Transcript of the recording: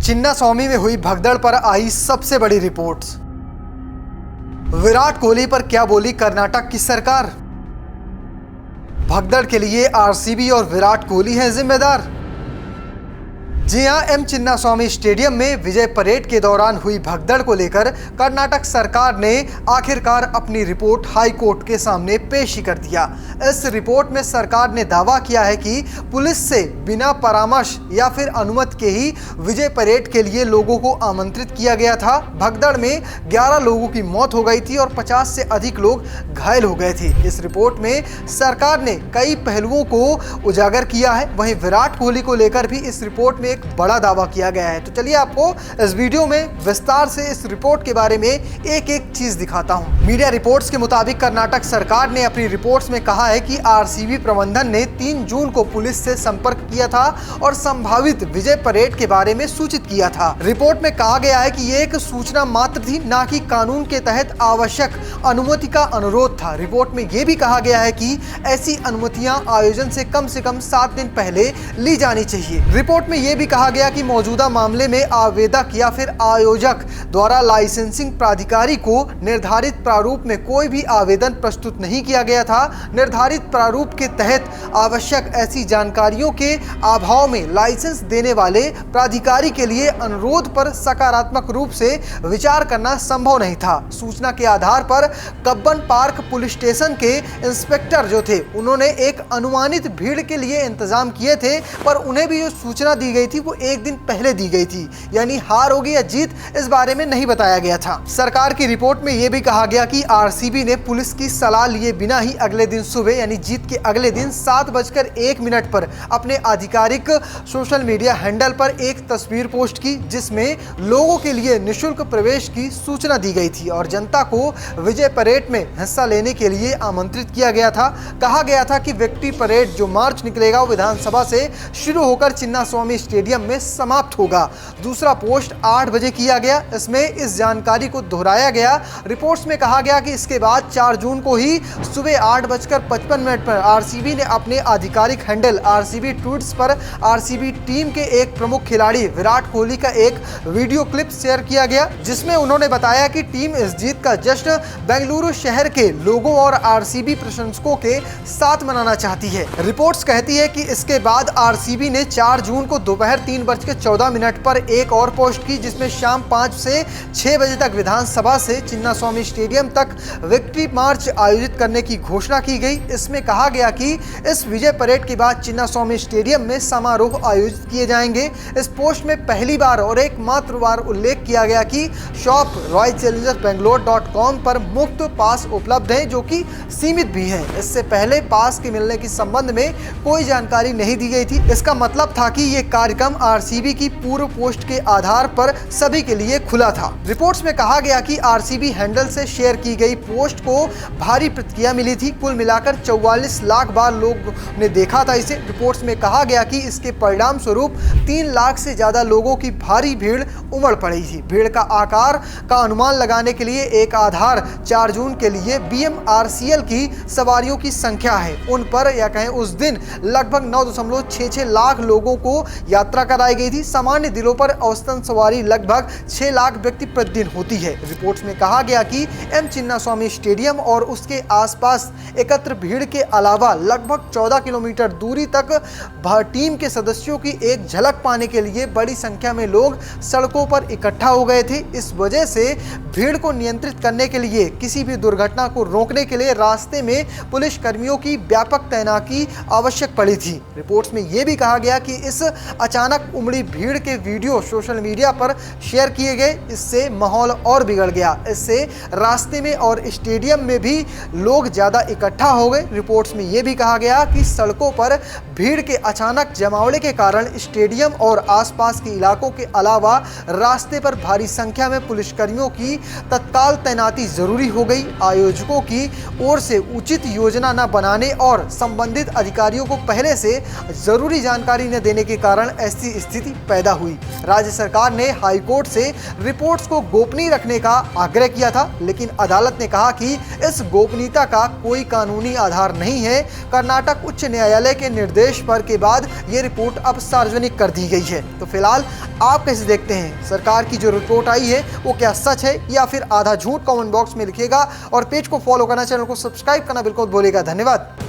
चिन्नास्वामी में हुई भगदड़ पर आई सबसे बड़ी रिपोर्ट्स। विराट कोहली पर क्या बोली कर्नाटक की सरकार? भगदड़ के लिए आरसीबी और विराट कोहली हैं जिम्मेदार। जी हां, एम चिन्नास्वामी स्टेडियम में विजय परेड के दौरान हुई भगदड़ को लेकर कर्नाटक सरकार ने आखिरकार अपनी रिपोर्ट हाई कोर्ट के सामने पेश ही कर दिया। इस रिपोर्ट में सरकार ने दावा किया है कि पुलिस से बिना परामर्श या फिर अनुमति के ही विजय परेड के लिए लोगों को आमंत्रित किया गया था। भगदड़ में 11 लोगों की मौत हो गई थी और 50 से अधिक लोग घायल हो गए थे। इस रिपोर्ट में सरकार ने कई पहलुओं को उजागर किया है। वहीं विराट कोहली को लेकर भी इस रिपोर्ट में बड़ा दावा किया गया है। तो चलिए आपको इस वीडियो में विस्तार से इस रिपोर्ट के बारे में एक एक चीज दिखाता हूं। मीडिया रिपोर्ट्स के मुताबिक कर्नाटक सरकार ने अपनी रिपोर्ट्स में कहा है कि आरसीबी प्रबंधन ने 3 जून को पुलिस से संपर्क किया था और संभावित विजय परेड के बारे में सूचित किया था। रिपोर्ट में कहा गया है कि ये एक सूचना मात्र थी, ना कि कानून के तहत आवश्यक अनुमति का अनुरोध था। रिपोर्ट में यह भी कहा गया है कि ऐसी अनुमतियां आयोजन से कम 7 दिन पहले ली जानी चाहिए। रिपोर्ट में यह भी कहा गया कि मौजूदा मामले में आवेदक या फिर आयोजक द्वारा लाइसेंसिंग प्राधिकारी को निर्धारित प्रारूप में कोई भी आवेदन प्रस्तुत नहीं किया गया था। निर्धारित प्रारूप के तहत आवश्यक ऐसी जानकारियों के अभाव में लाइसेंस देने वाले प्राधिकारी के लिए अनुरोध पर सकारात्मक रूप से विचार करना संभव नहीं था। सूचना के आधार पर कब्बन पार्क पुलिस स्टेशन के इंस्पेक्टर जो थे, उन्होंने एक अनुमानित भीड़ के लिए इंतजाम किए थे, पर उन्हें भी जो सूचना दी गई थी वो एक दिन पहले दी गई थी, यानी हार होगी या जीत इस बारे में नहीं बताया गया था। सरकार की रिपोर्ट में यह भी कहा गया कि आरसीबी ने पुलिस की सलाह लिए बिना ही अगले दिन सुबह यानी जीत के अगले दिन 7:01 पर अपने आधिकारिक सोशल मीडिया हैंडल पर एक तस्वीर पोस्ट की, जिसमें लोगों के लिए निःशुल्क प्रवेश की सूचना दी गई थी और जनता को विजय परेड में हिस्सा लेने के लिए आमंत्रित किया गया था। कहा गया था कि विक्ट्री परेड जो मार्च निकलेगा वो विधानसभा से शुरू होकर चिन्नास्वामी स्टेडियम में समाप्त होगा। दूसरा पोस्ट 8 बजे किया गया। इसमें इस जानकारी को दोहराया गया। रिपोर्ट्स में कहा गया कि इसके बाद 4 जून को ही सुबह 8:55 पर आरसीबी ने अपने आधिकारिक हैंडल आरसीबी ट्वीट्स पर आरसीबी टीम के एक प्रमुख खिलाड़ी विराट कोहली का एक वीडियो क्लिप शेयर किया गया, जिसमें उन्होंने बताया कि टीम इस जीत का जश्न बेंगलुरु शहर के लोगों और आरसीबी प्रशंसकों के साथ मनाना चाहती है। रिपोर्ट्स कहती है कि इसके बाद आरसीबी ने 4 जून को दोपहर 3:14 पर एक और पोस्ट की, जिसमें शाम 5 से 6 बजे तक विधानसभा से चिन्नास्वामी स्टेडियम तक विक्ट्री मार्च आयोजित करने की घोषणा की गई। इसमें कहा गया कि इस विजय परेड के बाद चिन्नास्वामी स्टेडियम में समारोह आयोजित किए जाएंगे। इस पोस्ट में पहली बार और एकमात्र बार उल्लेख किया गया कि शॉप royalchallengersbangalore.com पर मुफ्त पास उपलब्ध हैं, जो कि सीमित भी हैं। इससे पहले पास के मिलने के संबंध में कोई जानकारी नहीं दी गई थी। इसका मतलब था कि यह कार्यक्रम आरसीबी की पूर्व पोस्ट के आधार पर सभी के लिए खुला था। रिपोर्ट्स में कहा गया कि आरसीबी हैंडल से शेयर की गई पोस्ट को भारी प्रतिक्रिया मिली थी। कुल मिलाकर 44 लाख बार लोगों ने देखा था इसे। रिपोर्ट्स में कहा गया कि इसके परिणाम स्वरूप 3 लाख से ज्यादा लोगों की भारी भीड़ उमड़ पड़ी थी। भीड़ का आकार का अनुमान लगाने के लिए एक आधार 4 जून के लिए BMRCL की सवारियों की संख्या है। उन पर या कहें उस दिन लगभग 9.66 लाख लोगों को यात्रा कराई गई थी। सामान्य दिनों पर औसतन सवारी लगभग 6 लाख व्यक्ति प्रतिदिन होती है। रिपोर्ट्स में कहा गया कि एम चिन्नास्वामी स्टेडियम और उसके आसपास एकत्र भीड़ के अलावा लगभग 14 किलोमीटर दूरी तक टीम के सदस्यों की एक झलक पाने के लिए बड़ी संख्या में लोग सड़कों पर इकट्ठा हो गए थे। इस वजह से भीड़ को नियंत्रित करने के लिए, किसी भी दुर्घटना को रोकने के लिए रास्ते में पुलिस कर्मियों की व्यापक तैनाती आवश्यक पड़ी थी। रिपोर्ट्स में यह भी कहा गया कि इस अचानक उमड़ी भीड़ के वीडियो सोशल मीडिया पर शेयर किए गए। इससे माहौल और बिगड़ गया। इससे रास्ते में और स्टेडियम में भी लोग ज्यादा इकट्ठा हो गए। रिपोर्ट्स में यह भी कहा गया कि सड़कों पर भीड़ के अचानक जमावड़े के कारण स्टेडियम और आसपास के इलाकों के अलावा रास्ते पर भारी संख्या में पुलिसकर्मियों की तत्काल तैनाती जरूरी हो गई। आयोजकों की ओर से उचित योजना न बनाने और संबंधित अधिकारियों को पहले से जरूरी जानकारी न देने के कारण ऐसी स्थिति पैदा हुई। राज्य सरकार ने हाई कोर्ट से रिपोर्ट्स को गोपनीय रखने का आग्रह किया था, लेकिन अदालत ने कहा कि इस गोपनीयता का कोई कानूनी आधार नहीं है। कर्नाटक उच्च न्यायालय के निर्देश पर के बाद ये रिपोर्ट अब सार्वजनिक कर दी गई है। तो फिलहाल आप कैसे देखते हैं, सरकार की जो रिपोर्ट आई है वो क्या सच है या फिर आधा झूठ? कमेंट बॉक्स में लिखिएगा और पेज को फॉलो करना, चैनल को सब्सक्राइब करना बिल्कुल भूलिएगा। धन्यवाद।